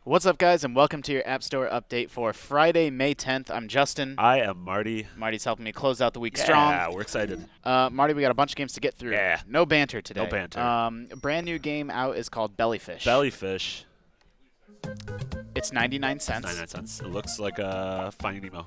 What's up, guys, and welcome to your App Store update for Friday, May 10th. I'm Justin. I am Marty. Marty's helping me close out the week strong. Yeah, we're excited. Marty, we got a bunch of games to get through. Yeah. No banter today. No banter. A brand new game out is called Jellyfish. Jellyfish. It's 99 cents. 99 cents. It looks like Finding Nemo.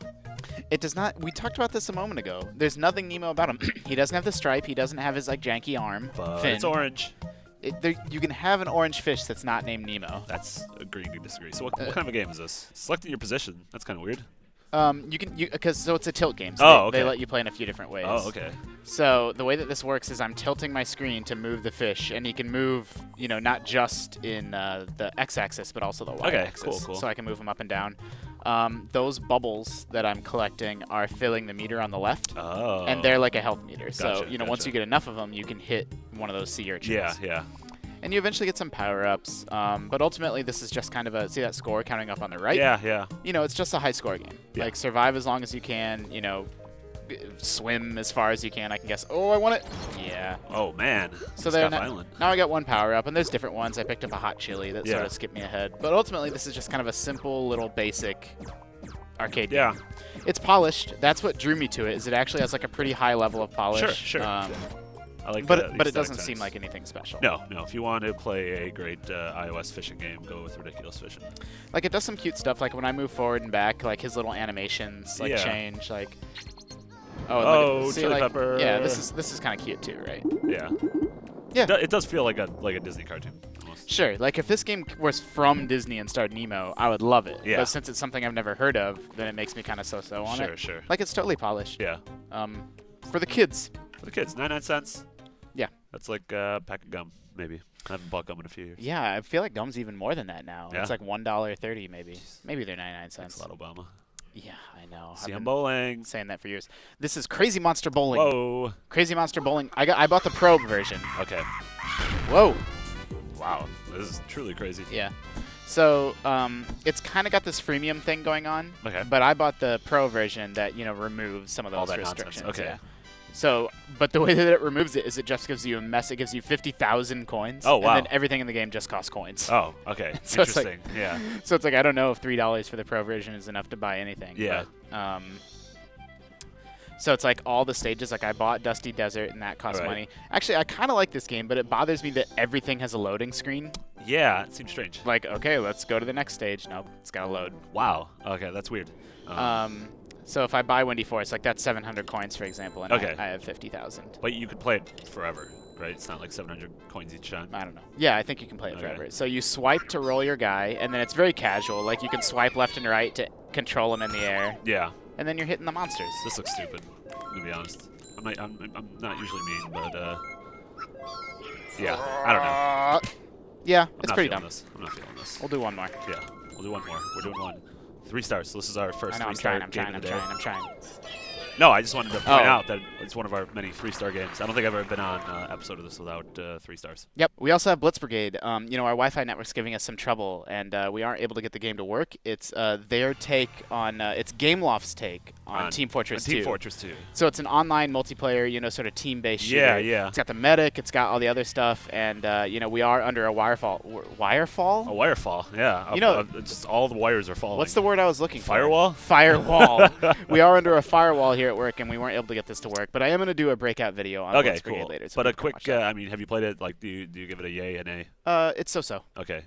It does not. We talked about this a moment ago. There's nothing Nemo about him. He doesn't have the stripe. He doesn't have his janky arm. But fin. it's orange. You can have an orange fish that's not named Nemo. That's agreeing to disagree. So what kind of a game is this? Selecting your position. That's kind of weird. So it's a tilt game. So okay. They let you play in a few different ways. Oh, okay. So the way that this works is I'm tilting my screen to move the fish, and he can move, not just in the x-axis, but also the y-axis. Okay, cool. So I can move them up and down. Those bubbles that I'm collecting are filling the meter on the left, and they're like a health meter. So once you get enough of them, you can hit one of those sea urchins. Yeah. And you eventually get some power-ups, but ultimately this is just kind of see that score counting up on the right? Yeah. It's just a high-score game. Yeah. Like, survive as long as you can, swim as far as you can, I can guess. Oh, I want it. Yeah. Oh, man. So now I got one power-up, and there's different ones. I picked up a hot chili that sort of skipped me ahead. But ultimately, this is just kind of a simple little basic arcade game. It's polished. That's what drew me to it, is it actually has like a pretty high level of polish. Sure. I like but it doesn't seem like anything special. No. If you want to play a great iOS fishing game, go with Ridiculous Fishing. Like, it does some cute stuff. Like, when I move forward and back, like, his little animations change. Like, Chili pepper. Yeah, this is kind of cute too, right? Yeah. It does feel like a Disney cartoon almost. Sure. Like, if this game was from Disney and starred Nemo, I would love it. Yeah. But since it's something I've never heard of, then it makes me kind of so-so on it. Sure. Like, it's totally polished. Yeah. For the kids. For the kids, 99 cents. Yeah. That's like a pack of gum, maybe. I haven't bought gum in a few years. Yeah, I feel like gum's even more than that now. Yeah. It's like $1.30 maybe. Maybe they're 99 cents. Thanks a lot, Obama. Yeah, I know. See, I'm bowling. Saying that for years. This is Crazy Monster Bowling. Whoa. Crazy Monster Bowling. I bought the Pro version. Okay. Whoa. Wow. This is truly crazy. Yeah. So it's kind of got this freemium thing going on. Okay. But I bought the Pro version that removes some of those restrictions. Nonsense. Okay. Yeah. So, but the way that it removes it is it just gives you a mess. It gives you 50,000 coins. Oh, wow. And then everything in the game just costs coins. Oh, okay. So it's Interesting. Yeah. So it's like, I don't know if $3 for the Pro version is enough to buy anything. Yeah. But, so it's like all the stages. Like, I bought Dusty Desert, and that costs money. Actually, I kind of like this game, but it bothers me that everything has a loading screen. Yeah, it seems strange. Like, okay, let's go to the next stage. Nope, it's got to load. Wow. Okay, that's weird. So if I buy Windy Force, like, that's 700 coins, for example, and I have 50,000. But you could play it forever, right? It's not like 700 coins each time. I don't know. Yeah, I think you can play it forever. So you swipe to roll your guy, and then it's very casual. Like, you can swipe left and right to control him in the air. Yeah. And then you're hitting the monsters. This looks stupid, to be honest. I'm not usually mean, but yeah, I don't know. Yeah, it's pretty dumb. I'm not feeling this. We'll do one more. Yeah, we'll do one more. We're doing one. 3 stars. So this is our first 3-star game of the day. I'm trying. No, I just wanted to point out that it's one of our many 3-star games. I don't think I've ever been on an episode of this without 3 stars. Yep. We also have Blitz Brigade. Our Wi-Fi network's giving us some trouble, and we aren't able to get the game to work. It's their take on it's Gameloft's take on Team Fortress 2. Team Fortress 2. So it's an online multiplayer, sort of team-based shooter. Yeah. It's got the medic. It's got all the other stuff, and we are under a wirefall. Wirefall? A wirefall. Yeah. Just all the wires are falling. What's the word I was looking for? Firewall? Firewall. We are under a firewall here at work, and we weren't able to get this to work. But I am going to do a breakout video on Blitz Brigade later. So but a quick, have you played it? Like, do you give it a yay and a? It's so-so. Okay.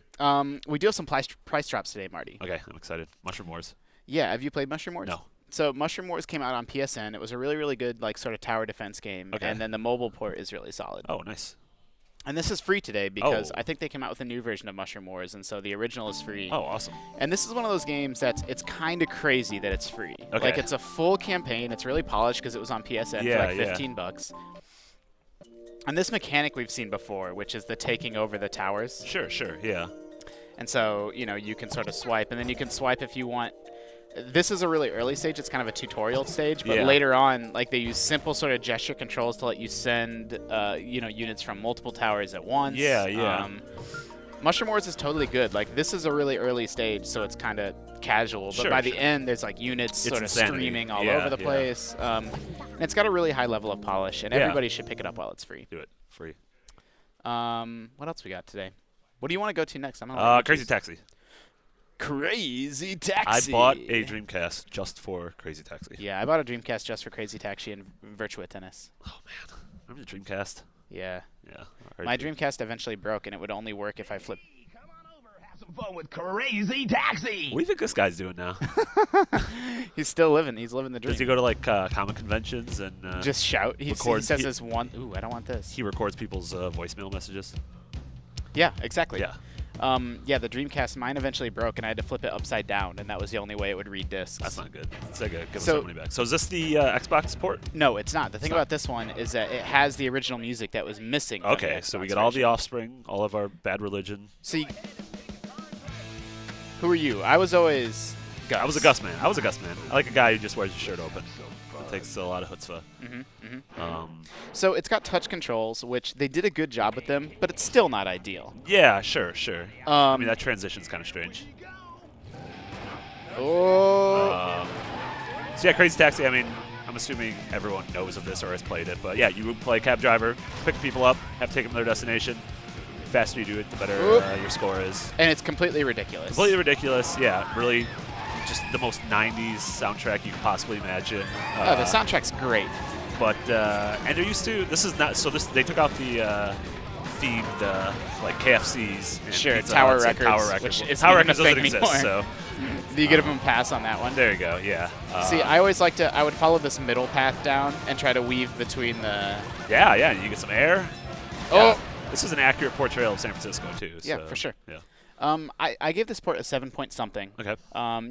We do have some price drops today, Marty. Okay, I'm excited. Mushroom Wars. Yeah, have you played Mushroom Wars? No. So Mushroom Wars came out on PSN. It was a really, really good, like, sort of tower defense game. Okay. And then the mobile port is really solid. Oh, nice. And this is free today because I think they came out with a new version of Mushroom Wars, and so the original is free. Oh, awesome. And this is one of those games it's kind of crazy that it's free. Okay. Like, it's a full campaign. It's really polished because it was on PSN for like 15 bucks. And this mechanic we've seen before, which is the taking over the towers. Sure, yeah. And so, you can sort of swipe, and then you can swipe if you want. This is a really early stage. It's kind of a tutorial stage, but later on, like, they use simple sort of gesture controls to let you send, units from multiple towers at once. Yeah. Mushroom Wars is totally good. Like, this is a really early stage, so it's kind of casual. But by the end, there's, like, units sort of streaming all over the place. And it's got a really high level of polish, and everybody should pick it up while it's free. Do it. Free. What else we got today? What do you want to go to next? Crazy Taxi. Crazy Taxi. I bought a Dreamcast just for Crazy Taxi. Yeah, I bought a Dreamcast just for Crazy Taxi and Virtua Tennis. Oh man, remember the Dreamcast? Yeah. Yeah. My Dreamcast eventually broke, and it would only work if I flipped. Some fun with Crazy Taxi. What do you think this guy's doing now? He's still living. He's living the dream. Does he go to like comic conventions and just shout? He record- says he- this one. Ooh, I don't want this. he records people's voicemail messages? Yeah, exactly. Yeah. Yeah, the Dreamcast, mine eventually broke, and I had to flip it upside down, and that was the only way it would read discs. That's not good. It's like give us So- our money back. So is this the Xbox port? No, it's not. The thing not. about this one is that it has the original music that was missing. From Okay, the so we Xbox get all the version. Offspring, all of our Bad Religion. See, who are you? I was always Gus. I was a Gus man. I like a guy who just wears his shirt open. It takes a lot of chutzpah. So it's got touch controls, which they did a good job with them, but it's still not ideal. Yeah, sure. I mean, that transition's kind of strange. Oh. So yeah, Crazy Taxi, I mean, I'm assuming everyone knows of this or has played it, but yeah, you would play cab driver, pick people up, have to take them to their destination. The faster you do it, the better your score is. And it's completely ridiculous. Completely ridiculous, yeah, really just the most 90s soundtrack you could possibly imagine. Oh, the soundtrack's great. But, and they're used to, this is not, so this, they took out the themed, like KFC's. And Sure, Pizza Tower Huts and Records, Tower Records. which Well, isn't Tower even a Records doesn't thing exist, anymore. so. Do you get a pass on that one? There you go, yeah. See, I always like to, I would follow this middle path down and try to weave between the... Yeah, you get some air. Oh! Yeah. This is an accurate portrayal of San Francisco, too. Yeah, so, for sure. Yeah. I gave this port a 7 point something. Okay.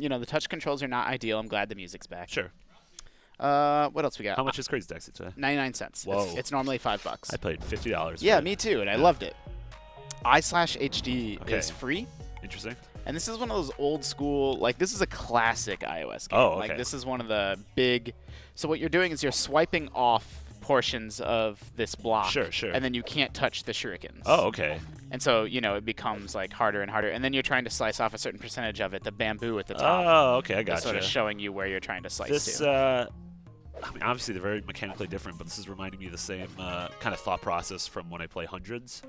You know, the touch controls are not ideal. I'm glad the music's back. Sure. What else we got? How much is Crazy Taxi today? 99 cents. Whoa. It's normally $5. I paid $50. Yeah, for it. me too, and I loved it. i/HD Okay. is free. Interesting. And this is one of those old school, like this is a classic iOS game. Oh, okay. Like this is one of the big. So what you're doing is you're swiping off portions of this block. Sure. And then you can't touch the shurikens. Oh, okay. And so, you know, it becomes like harder and harder. And then you're trying to slice off a certain percentage of it, the bamboo at the top. Oh, okay, I Is gotcha. sort of showing you where you're trying to slice This, to. I mean, obviously they're very mechanically different, but this is reminding me of the same kind of thought process from when I play Hundreds,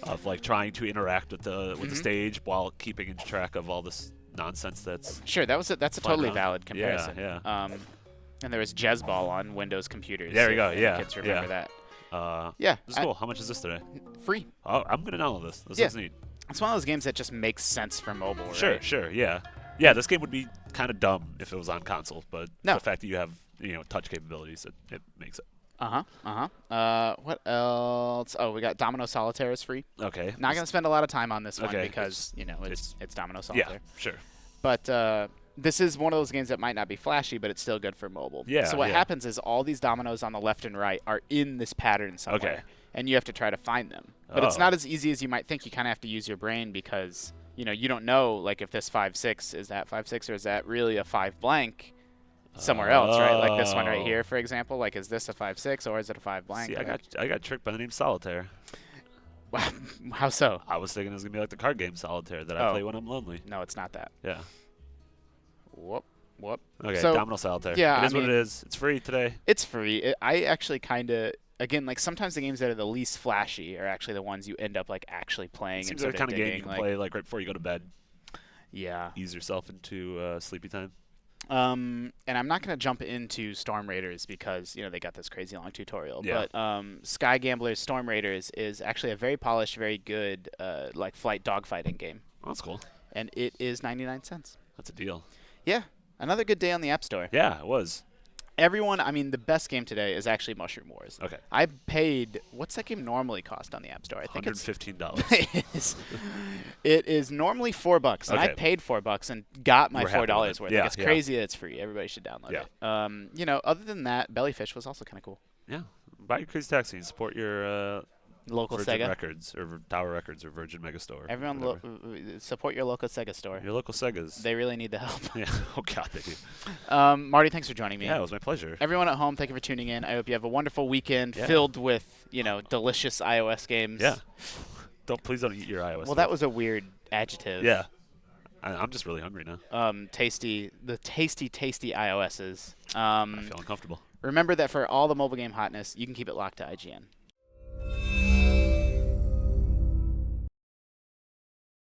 of like trying to interact with the stage while keeping in track of all this nonsense that's. Sure, that's a fun, totally huh? valid comparison. Yeah. And there was Jazzball on Windows computers. There we go, if yeah, Kids remember yeah. that. Yeah. This is cool. How much is this today? Free. Oh, I'm gonna download this. This Yeah. looks neat. It's one of those games that just makes sense for mobile, right? Sure, yeah. Yeah, this game would be kind of dumb if it was on console, but No. the fact that you have, touch capabilities, it makes it. What else? Oh, we got Domino Solitaire is free. Okay. Not going to spend a lot of time on this one Okay, because, it's Domino Yeah, Solitaire. sure. But this is one of those games that might not be flashy, but it's still good for mobile. Yeah, So what yeah. happens is all these dominoes on the left and right are in this pattern somewhere. Okay. And you have to try to find them. But it's Oh. not as easy as you might think. You kind of have to use your brain because, you don't know, like, if this 5-6, is that 5-6 or is that really a 5 blank somewhere else, right? Like this one right Oh. here, for example. Like, is this a 5-6 or is it a 5 blank? See, I got tricked by the name Solitaire. Wow. How so? I was thinking it was gonna be like the card game Solitaire that I Oh. play when I'm lonely. No, it's not that. Yeah. Whoop. Okay, So, Domino Solitaire. yeah, it is I what it mean- is. It's free today. It's free. I actually kind of, again, like sometimes the games that are the least flashy are actually the ones you end up like actually playing. Seems and like the sort kind of game you digging, can like, play like right before you go to bed. Yeah. Ease yourself into sleepy time. And I'm not going to jump into Storm Raiders because, they got this crazy long tutorial. Yeah. But Sky Gambler's Storm Raiders is actually a very polished, very good like flight dogfighting game. Oh, that's cool. And it is 99 cents. That's a deal. Yeah. Another good day on the App Store. Yeah, it was. The best game today is actually Mushroom Wars. Okay. I paid, what's that game normally cost on the App Store? I think it's $115. it is normally $4, and I Okay. paid $4 and got my You were happy $4 with it. worth. Yeah, Like, it's yeah. crazy that it's free. Everybody should download Yeah. it. Other than that, Jellyfish was also kind of cool. Yeah. Buy your Crazy Taxi and support your Local Virgin Sega. Records or Tower Records or Virgin Megastore. Everyone whatever. support your local Sega store. Your local Segas. They really need the help. Yeah. Oh God, they do. Marty, thanks for joining me. Yeah, it was my pleasure. Everyone at home, thank you for tuning in. I hope you have a wonderful weekend Yeah. filled with, delicious iOS games. Yeah. Please don't eat your iOS. Well, that was a weird adjective. Yeah. I'm just really hungry now. Tasty iOSs. I feel uncomfortable. Remember that for all the mobile game hotness, you can keep it locked to IGN.